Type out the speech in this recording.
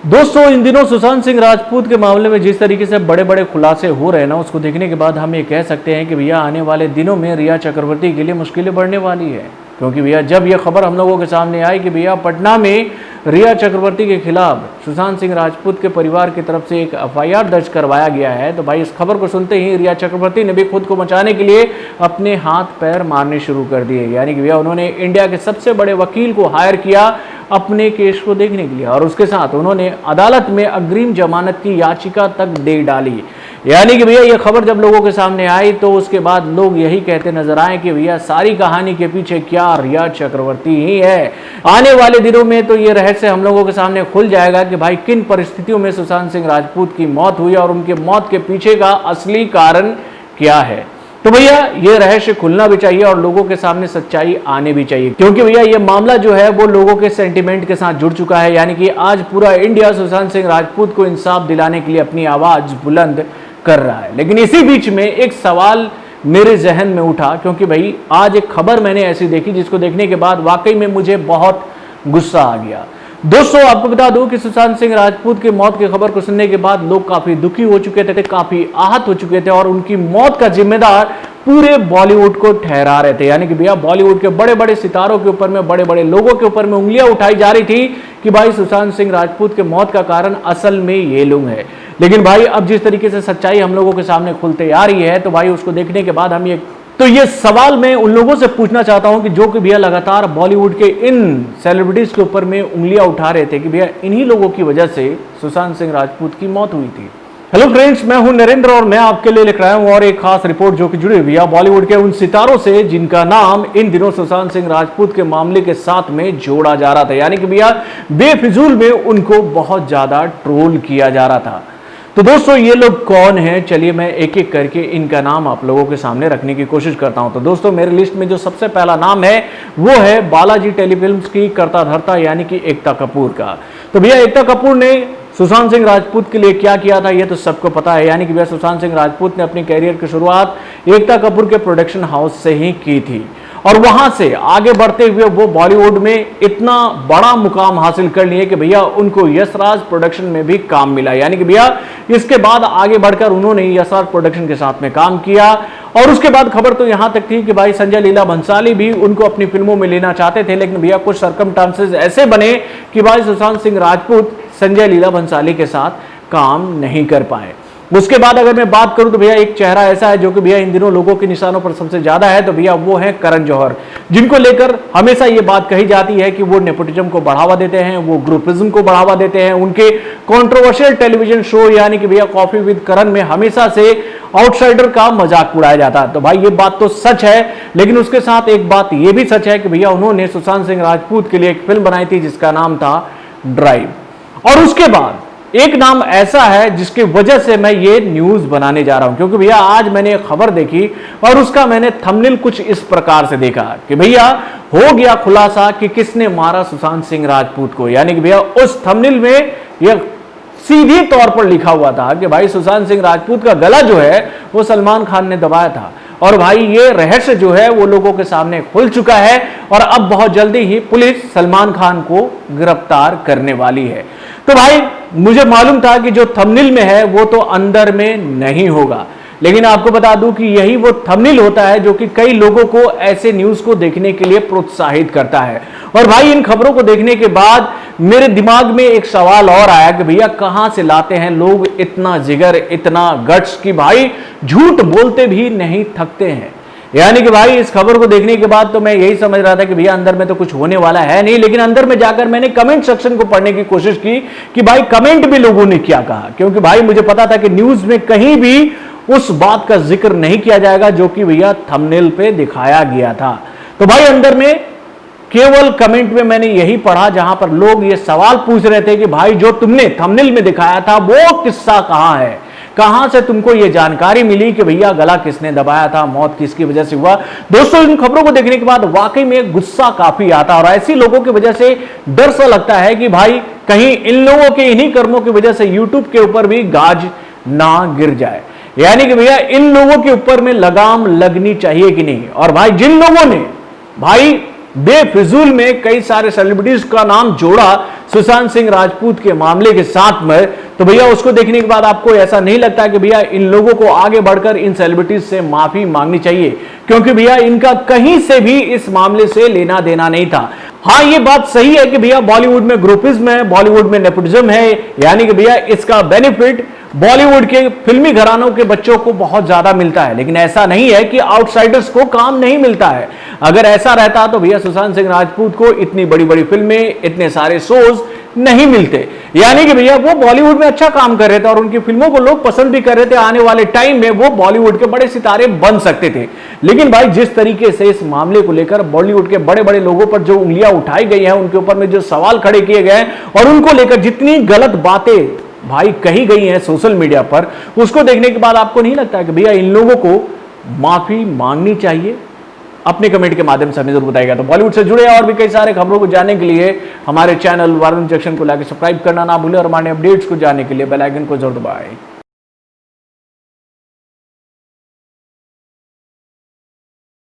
दोस्तों, इन दिनों सुशांत सिंह राजपूत के मामले में जिस तरीके से बड़े बड़े खुलासे हो रहे हैं ना, उसको देखने के बाद हम ये कह सकते हैं कि भैया आने वाले दिनों में रिया चक्रवर्ती के लिए मुश्किलें बढ़ने वाली है। क्योंकि भैया जब यह खबर हम लोगों के सामने आई कि भैया पटना में रिया चक्रवर्ती के खिलाफ सुशांत सिंह राजपूत के परिवार की तरफ से एक एफआईआर दर्ज करवाया गया है, तो भाई इस खबर को सुनते ही रिया चक्रवर्ती ने भी खुद को बचाने के लिए अपने हाथ पैर मारने शुरू कर दिए। यानी कि भैया उन्होंने इंडिया के सबसे बड़े वकील को हायर किया अपने केस को देखने के लिए, और उसके साथ उन्होंने अदालत में अग्रिम जमानत की याचिका तक दे डाली। यानी कि भैया ये खबर जब लोगों के सामने आई तो उसके बाद लोग यही कहते नजर आए कि भैया सारी कहानी के पीछे क्या रिया चक्रवर्ती ही है। आने वाले दिनों में तो ये रहस्य हम लोगों के सामने खुल जाएगा कि भाई किन परिस्थितियों में सुशांत सिंह राजपूत की मौत हुई और उनके मौत के पीछे का असली कारण क्या है। तो भैया ये रहस्य खुलना भी चाहिए और लोगों के सामने सच्चाई आने भी चाहिए, क्योंकि भैया ये मामला जो है वो लोगों के सेंटिमेंट के साथ जुड़ चुका है। यानी कि आज पूरा इंडिया सुशांत सिंह राजपूत को इंसाफ दिलाने के लिए अपनी आवाज बुलंद कर रहा है। लेकिन इसी बीच में एक सवाल मेरे जहन में उठा, क्योंकि भाई आज एक खबर मैंने ऐसी देखी जिसको देखने के बाद वाकई में मुझे बहुत गुस्सा आ गया। दोस्तों, आपको बता दूं कि सुशांत सिंह राजपूत की मौत की खबर को सुनने के बाद लोग काफी दुखी हो चुके थे, काफी आहत हो चुके थे और उनकी मौत का जिम्मेदार पूरे बॉलीवुड को ठहरा रहे थे। यानी कि भैया बॉलीवुड के बड़े बड़े सितारों के ऊपर में, बड़े बड़े लोगों के ऊपर में उंगलियां उठाई जा रही थी कि भाई सुशांत सिंह राजपूत के मौत का कारण असल में ये लोग हैं। लेकिन भाई अब जिस तरीके से सच्चाई हम लोगों के सामने खुलते आ रही है, तो भाई उसको देखने के बाद हम ये सवाल मैं उन लोगों से पूछना चाहता हूं कि जो कि भैया लगातार बॉलीवुड के इन सेलिब्रिटीज के ऊपर में उंगलियां उठा रहे थे कि भैया इन्हीं लोगों की वजह से सुशांत सिंह राजपूत की मौत हुई थी। हेलो फ्रेंड्स, मैं हूं नरेंद्र और मैं आपके लिए लेकर आया हूं और एक खास रिपोर्ट जो कि जुड़ी हुई है बॉलीवुड के उन सितारों से जिनका नाम इन दिनों सुशांत सिंह राजपूत के मामले के साथ में जोड़ा जा रहा था। यानी कि भैया बेफिजूल में उनको बहुत ज्यादा ट्रोल किया जा रहा था। तो दोस्तों, ये लोग कौन हैं? चलिए मैं एक एक करके इनका नाम आप लोगों के सामने रखने की कोशिश करता हूं। तो दोस्तों, मेरे लिस्ट में जो सबसे पहला नाम है वो है बालाजी टेलीफिल्म्स की कर्ता धर्ता यानी कि एकता कपूर का। तो भैया एकता कपूर ने सुशांत सिंह राजपूत के लिए क्या किया था ये तो सबको पता है। यानी कि भैया सुशांत सिंह राजपूत ने अपनी कैरियर की शुरुआत एकता कपूर के प्रोडक्शन हाउस से ही की थी और वहां से आगे बढ़ते हुए वो बॉलीवुड में इतना बड़ा मुकाम हासिल कर लिए कि भैया उनको यशराज प्रोडक्शन में भी काम मिला। यानी कि भैया इसके बाद आगे बढ़कर उन्होंने यशराज प्रोडक्शन के साथ में काम किया और उसके बाद खबर तो यहां तक थी कि भाई संजय लीला भंसाली भी उनको अपनी फिल्मों में लेना चाहते थे, लेकिन भैया कुछ सर्कमस्टांसेस ऐसे बने कि भाई सुशांत सिंह राजपूत संजय लीला भंसाली के साथ काम नहीं कर पाए। उसके बाद अगर मैं बात करूं तो भैया एक चेहरा ऐसा है जो कि भैया इन दिनों लोगों के निशानों पर सबसे ज्यादा है, तो भैया वो है करण जौहर, जिनको लेकर हमेशा ये बात कही जाती है कि वो नेपोटिज्म को बढ़ावा देते हैं, वो ग्रुपिज्म को बढ़ावा देते हैं। उनके कंट्रोवर्शियल टेलीविजन शो यानी कि भैया कॉफी विद करण में हमेशा से आउटसाइडर का मजाक उड़ाया जाता है। तो भाई ये बात तो सच है, लेकिन उसके साथ एक बात ये भी सच है कि भैया उन्होंने सुशांत सिंह राजपूत के लिए एक फिल्म बनाई थी जिसका नाम था ड्राइव। और उसके बाद एक नाम ऐसा है जिसकी वजह से मैं ये न्यूज बनाने जा रहा हूं, क्योंकि भैया आज मैंने एक खबर देखी और उसका मैंने थंबनेल कुछ इस प्रकार से देखा कि भैया हो गया खुलासा कि किसने मारा सुशांत सिंह राजपूत को। यानी कि भैया उस थंबनेल में यह सीधे तौर पर लिखा हुआ था कि भाई सुशांत सिंह राजपूत का गला जो है वो सलमान खान ने दबाया था। और भाई ये रहस्य जो है वो लोगों के सामने खुल चुका है और अब बहुत जल्दी ही पुलिस सलमान खान को गिरफ्तार करने वाली है। तो भाई मुझे मालूम था कि जो थंबनेल में है वो तो अंदर में नहीं होगा, लेकिन आपको बता दूं कि यही वो थंबनेल होता है जो कि कई लोगों को ऐसे न्यूज को देखने के लिए प्रोत्साहित करता है। और भाई इन खबरों को देखने के बाद मेरे दिमाग में एक सवाल और आया कि भैया कहां से लाते हैं लोग इतना जिगर, इतना गट्स कि भाई झूठ बोलते भी नहीं थकते हैं। यानी कि भाई इस खबर को देखने के बाद तो मैं यही समझ रहा था कि भैया अंदर में तो कुछ होने वाला है नहीं, लेकिन अंदर में जाकर मैंने कमेंट सेक्शन को पढ़ने की कोशिश की कि भाई कमेंट भी लोगों ने क्या कहा, क्योंकि भाई मुझे पता था कि न्यूज में कहीं भी उस बात का जिक्र नहीं किया जाएगा जो कि भैया थंबनेल पे दिखाया गया था। तो भाई अंदर में केवल कमेंट में मैंने यही पढ़ा जहां पर लोग ये सवाल पूछ रहे थे कि भाई जो तुमने थंबनेल में दिखाया था वो किस्सा कहां है, कहां से तुमको ये जानकारी मिली कि भैया गला किसने दबाया था, मौत किसकी वजह से हुआ। दोस्तों, इन खबरों को देखने के बाद वाकई में गुस्सा काफी आता और ऐसी लोगों की वजह से डर सा लगता है कि भाई कहीं इन लोगों के इन्हीं कर्मों की वजह से यूट्यूब के ऊपर भी गाज ना गिर जाए। यानी कि भैया इन लोगों के ऊपर में लगाम लगनी चाहिए कि नहीं। और भाई जिन लोगों ने भाई बेफिजूल में कई सारे सेलिब्रिटीज का नाम जोड़ा सुशांत सिंह राजपूत के मामले के साथ में, तो भैया उसको देखने के बाद आपको ऐसा नहीं लगता कि भैया इन लोगों को आगे बढ़कर इन सेलिब्रिटीज से माफी मांगनी चाहिए? क्योंकि भैया इनका कहीं से भी इस मामले से लेना देना नहीं था। हाँ, ये बात सही है कि भैया बॉलीवुड में ग्रुपिज्म है, बॉलीवुड में नेपोटिज्म है, यानी कि भैया इसका बेनिफिट बॉलीवुड के फिल्मी घरानों के बच्चों को बहुत ज्यादा मिलता है, लेकिन ऐसा नहीं है कि आउटसाइडर्स को काम नहीं मिलता है। अगर ऐसा रहता तो भैया सुशांत सिंह राजपूत को इतनी बड़ी बड़ी फिल्में, इतने सारे शोज नहीं मिलते। यानी कि भैया वो बॉलीवुड में अच्छा काम कर रहे थे और उनकी फिल्मों को लोग पसंद भी कर रहे थे। आने वाले टाइम में वो बॉलीवुड के बड़े सितारे बन सकते थे। लेकिन भाई जिस तरीके से इस मामले को लेकर बॉलीवुड के बड़े बड़े लोगों पर जो उंगलियां उठाई गई हैं, उनके ऊपर में जो सवाल खड़े किए गए हैं और उनको लेकर जितनी गलत बातें भाई कही गई हैं सोशल मीडिया पर, उसको देखने के बाद आपको नहीं लगता कि भैया इन लोगों को माफी मांगनी चाहिए? अपने कमेंट के माध्यम से हमें जरूर बताइएगा। तो बॉलीवुड से जुड़े और भी कई सारे खबरों को जानने के लिए हमारे चैनल वारुण जंक्शन को लाइक सब्सक्राइब करना ना भूलें और हमारे अपडेट्स को जानने के लिए बेल आइकन को जरूर दबाएं।